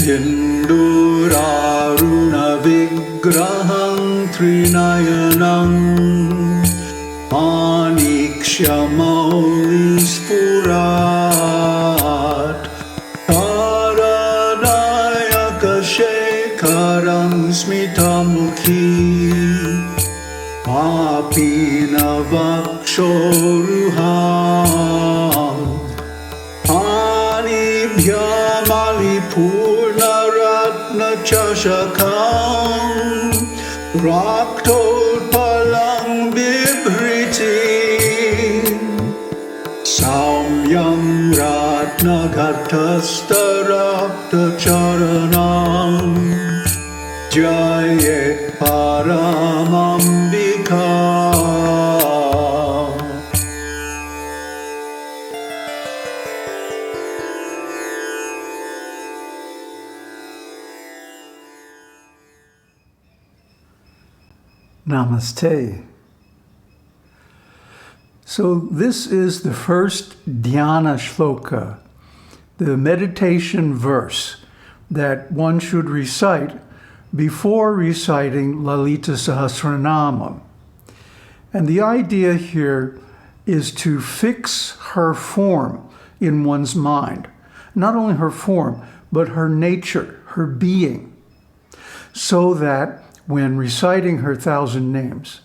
sindūrāruṇa vigrahāṁ trinayanāṁ māṇikyamauli sphurat tārā nāyaka śekharāṁ smitamukhī māpīna vakṣoruhām pāṇibhyāmalipūrṇa ratna caṣakaṁ raktotpalaṁ bibhratīṁ saumyāṁ ratna ghaṭastha raktacaraṇāṁ dhyāyet parāmambikām. Namaste. So this is the first Dhyāna-śloka, the meditation verse that one should recite before reciting Lalithā-Sahasranāmam. And the idea here is to fix her form in one's mind. Not only her form, but her nature, her being, so that when reciting her 1,000 names,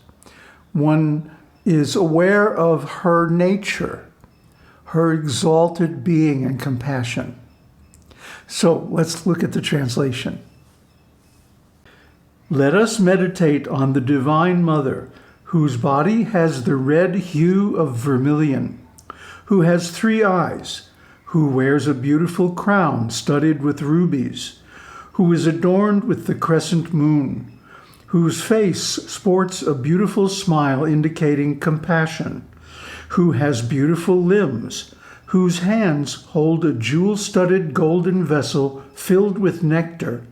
one is aware of her nature, her exalted being and compassion. So let's look at the translation. Let us meditate on the Divine Mother, whose body has the red hue of vermilion, who has 3 eyes, who wears a beautiful crown studded with rubies, who is adorned with the crescent moon, whose face sports a beautiful smile indicating compassion, who has beautiful limbs, whose hands hold a jewel-studded golden vessel filled with nectar,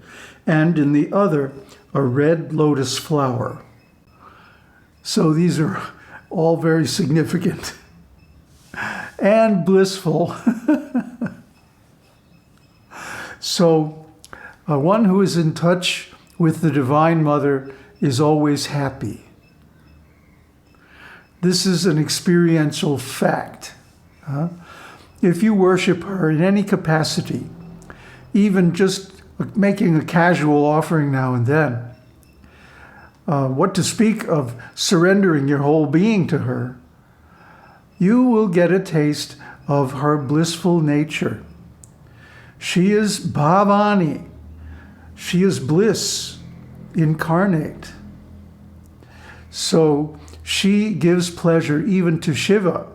and in the other a red lotus flower. So these are all very significant and blissful. So one who is in touch with the Divine Mother is always happy. This is an experiential fact. If you worship her in any capacity, even just making a casual offering now and then, what to speak of surrendering your whole being to her, you will get a taste of her blissful nature. She is bhavani. She is bliss incarnate. So she gives pleasure even to Shiva,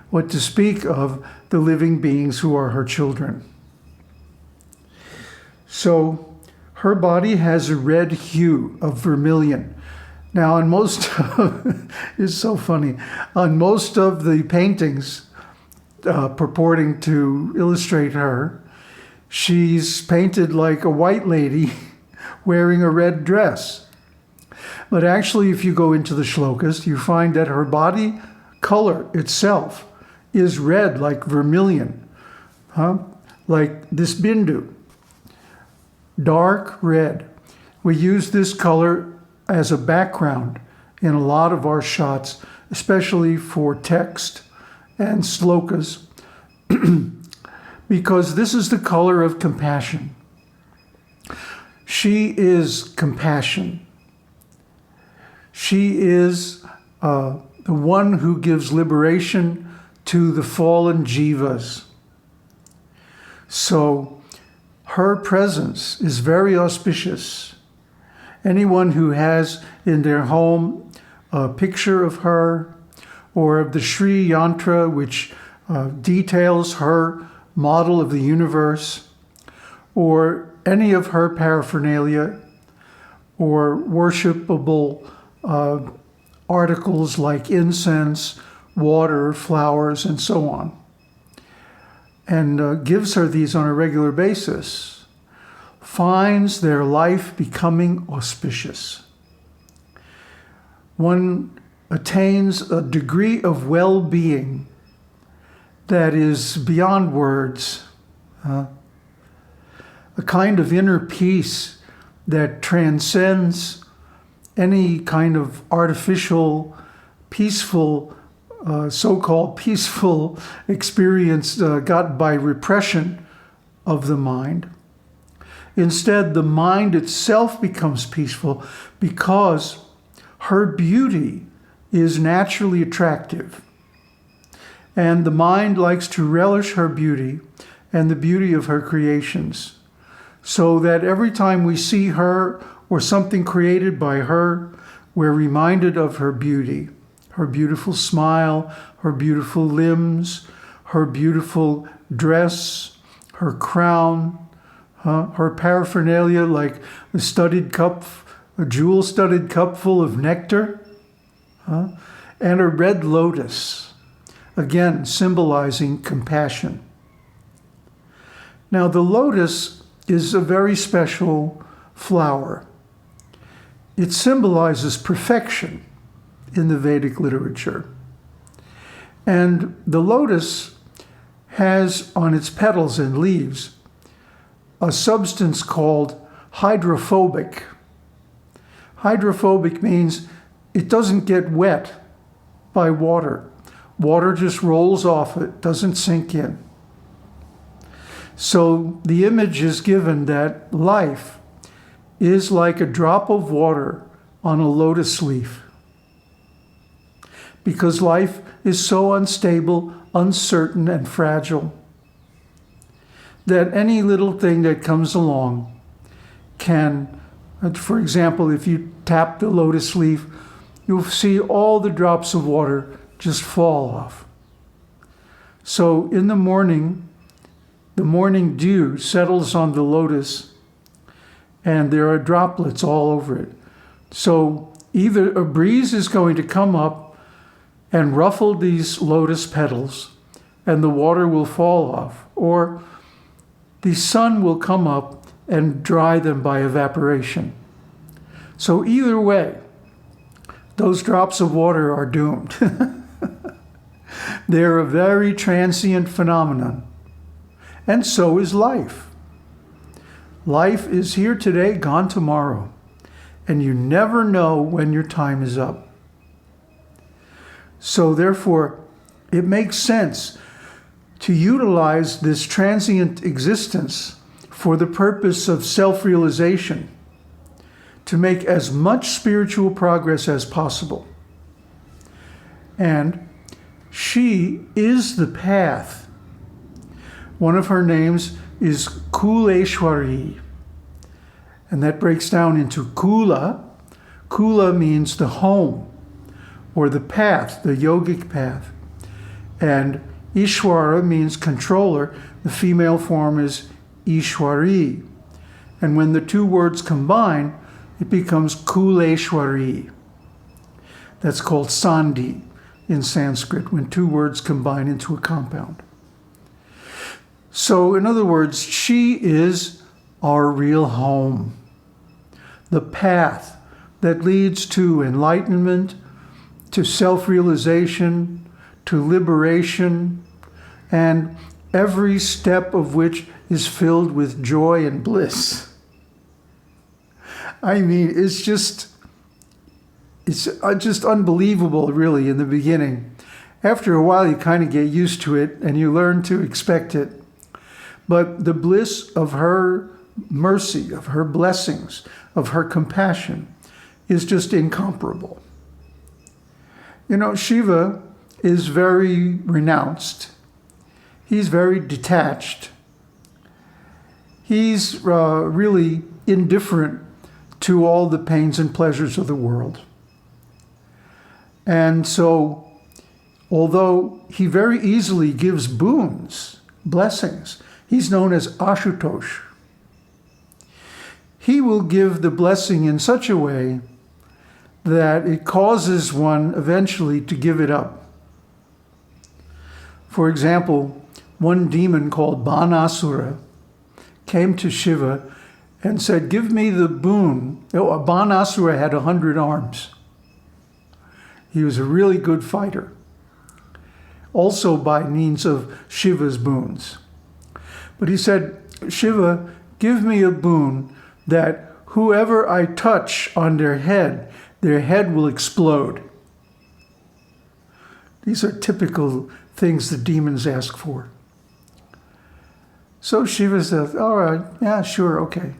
what to speak of the living beings who are her children. So her body has a red hue of vermilion. Now on most, it's so funny, on most of the paintings purporting to illustrate her, she's painted like a white lady wearing a red dress. But actually, if you go into the shlokas, you find that her body color itself is red, like vermilion, like this bindu, dark red. We use this color as a background in a lot of our shots, especially for text and slokas, because this is the color of compassion. She is compassion. She is the one who gives liberation to the fallen jivas. So her presence is very auspicious. Anyone who has in their home a picture of her or of the Śrī Yantra, which details her model of the universe, or any of her paraphernalia, or worshipable articles like incense, water, flowers, and so on, and gives her these on a regular basis, finds their life becoming auspicious. One attains a degree of well-being that is beyond words. a kind of inner peace that transcends any kind of artificial, peaceful, so-called peaceful experience got by repression of the mind. Instead, the mind itself becomes peaceful because her beauty is naturally attractive. And the mind likes to relish her beauty and the beauty of her creations, so that every time we see her or something created by her, we're reminded of her beauty, her beautiful smile, her beautiful limbs, her beautiful dress, her crown, her paraphernalia like a studded cup, a jewel-studded cup full of nectar, and a red lotus, again symbolizing compassion. Now, the lotus is a very special flower. It symbolizes perfection in the Vedic literature. And the lotus has on its petals and leaves a substance called hydrophobic. Hydrophobic means it doesn't get wet by water. Water just rolls off it, doesn't sink in. So the image is given that life is like a drop of water on a lotus leaf. Because life is so unstable, uncertain, and fragile that any little thing that comes along can, for example, if you tap the lotus leaf, you'll see all the drops of water just fall off. So in the morning dew settles on the lotus and there are droplets all over it. So either a breeze is going to come up and ruffle these lotus petals and the water will fall off, or the sun will come up and dry them by evaporation. So either way, those drops of water are doomed. They're a very transient phenomenon. And so is life. Life is here today, gone tomorrow. And you never know when your time is up. So therefore, it makes sense to utilize this transient existence for the purpose of self-realization, to make as much spiritual progress as possible. And she is the path. One of her names is Kuleshwari, and that breaks down into Kula. Kula means the home, or the path, the yogic path. And Ishwara means controller. The female form is Ishwari. And when the two words combine, it becomes Kuleshwari. That's called Sandhi in Sanskrit, when two words combine into a compound. So in other words, she is our real home, the path that leads to enlightenment, to self-realization, to liberation, and every step of which is filled with joy and bliss. I mean, it's just unbelievable, really, in the beginning. After a while, you kind of get used to it and you learn to expect it. But the bliss of her mercy, of her blessings, of her compassion is just incomparable. You know, Shiva is very renounced. He's very detached. He's really indifferent to all the pains and pleasures of the world. And so, although he very easily gives boons, blessings, he's known as Ashutosh. He will give the blessing in such a way that it causes one eventually to give it up. For example, one demon called Banasura came to Shiva and said, "Give me the boon." Banasura had 100 arms. He was a really good fighter, also by means of Shiva's boons. But he said, "Shiva, give me a boon that whoever I touch on their head will explode. These are typical things the demons ask for. So Shiva says, all right, yeah, sure, okay.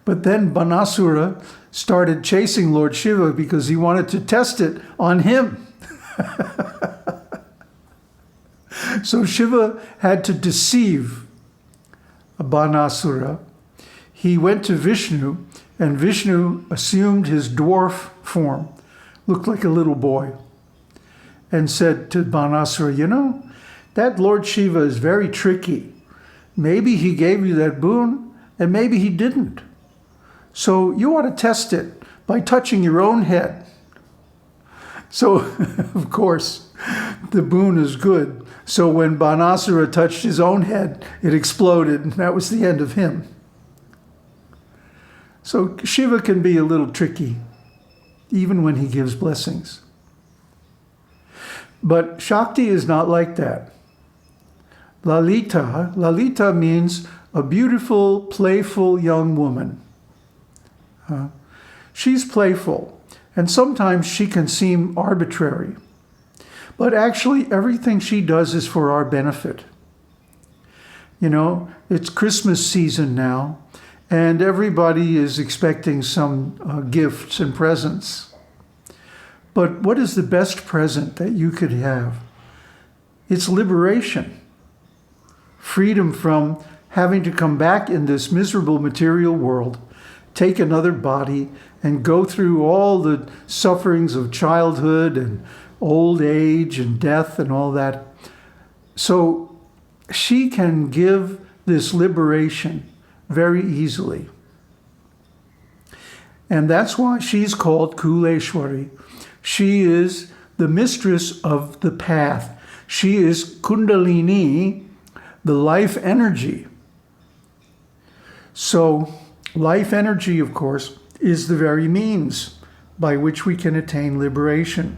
But then Banasura started chasing Lord Shiva because he wanted to test it on him. So Shiva had to deceive Banasura. He went to Vishnu, and Vishnu assumed his dwarf form, looked like a little boy, and said to Banasura, you know, that Lord Shiva is very tricky. Maybe he gave you that boon, and maybe he didn't. So you ought to test it by touching your own head. So, of course, the boon is good. So when Banasura touched his own head, it exploded, and that was the end of him. So Shiva can be a little tricky, even when he gives blessings. But Shakti is not like that. Lalita means a beautiful, playful young woman. She's playful, and sometimes she can seem arbitrary. But actually, everything she does is for our benefit. You know, it's Christmas season now, and everybody is expecting some gifts and presents. But what is the best present that you could have? It's liberation. Freedom from having to come back in this miserable material world, take another body, and go through all the sufferings of childhood and old age and death and all that. So she can give this liberation very easily. And that's why she's called Kuleshwari. She is the mistress of the path. She is Kundalini, the life energy. So life energy, of course, is the very means by which we can attain liberation.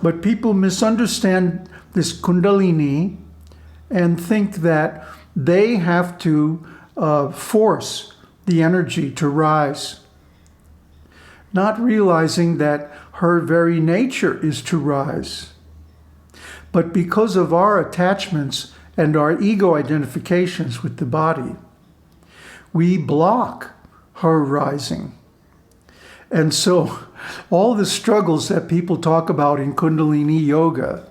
But people misunderstand this Kundalini and think that they have to force the energy to rise, not realizing that her very nature is to rise. But because of our attachments and our ego identifications with the body, we block her rising. And so all the struggles that people talk about in Kundalini Yoga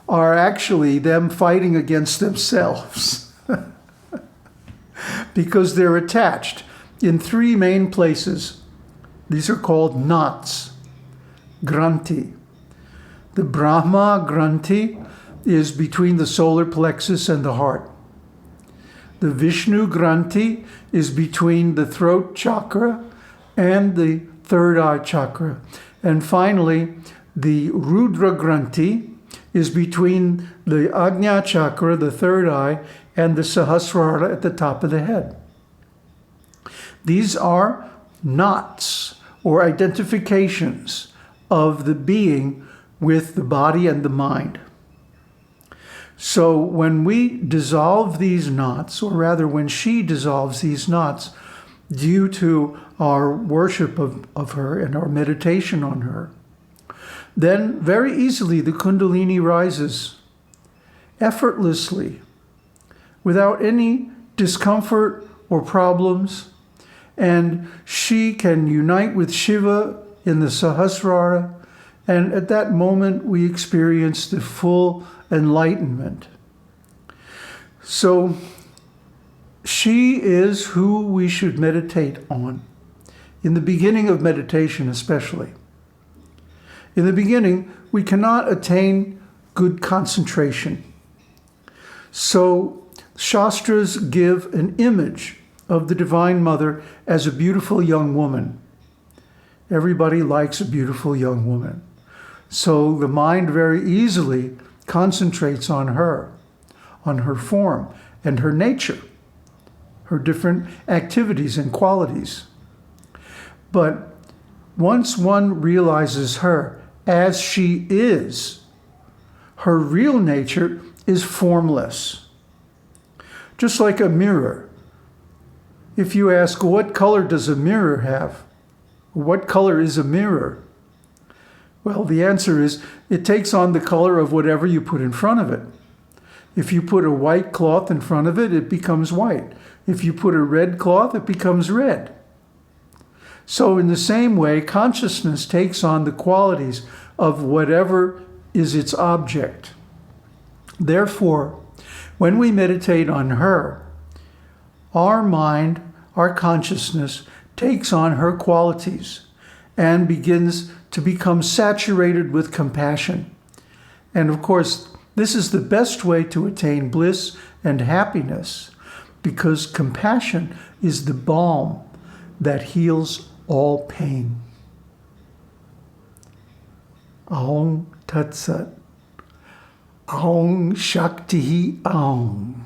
are actually them fighting against themselves because they're attached in three main places. These are called knots, granthi. The Brahma granthi is between the solar plexus and the heart. The Vishnu granthi is between the throat chakra and the third eye chakra. And finally, the Rudra granthi is between the Ajna chakra, the third eye, and the Sahasrara at the top of the head. These are knots or identifications of the being with the body and the mind. So when we dissolve these knots, or rather when she dissolves these knots, due to our worship of her and our meditation on her, then very easily the Kundalini rises, effortlessly, without any discomfort or problems, and she can unite with Shiva in the Sahasrara, and at that moment we experience the full enlightenment. So she is who we should meditate on, in the beginning of meditation especially. In the beginning, we cannot attain good concentration. So Shastras give an image of the Divine Mother as a beautiful young woman. Everybody likes a beautiful young woman. So the mind very easily concentrates on her form and her nature, her different activities and qualities. But once one realizes her as she is, her real nature is formless. Just like a mirror. If you ask, what color does a mirror have? What color is a mirror? Well, the answer is, it takes on the color of whatever you put in front of it. If you put a white cloth in front of it, it becomes white. If you put a red cloth, it becomes red. So in the same way, consciousness takes on the qualities of whatever is its object. Therefore, when we meditate on her, our mind, our consciousness, takes on her qualities and begins to become saturated with compassion. And of course, this is the best way to attain bliss and happiness, because compassion is the balm that heals all pain. Aum Tat Sat. Aum Shakti Aum.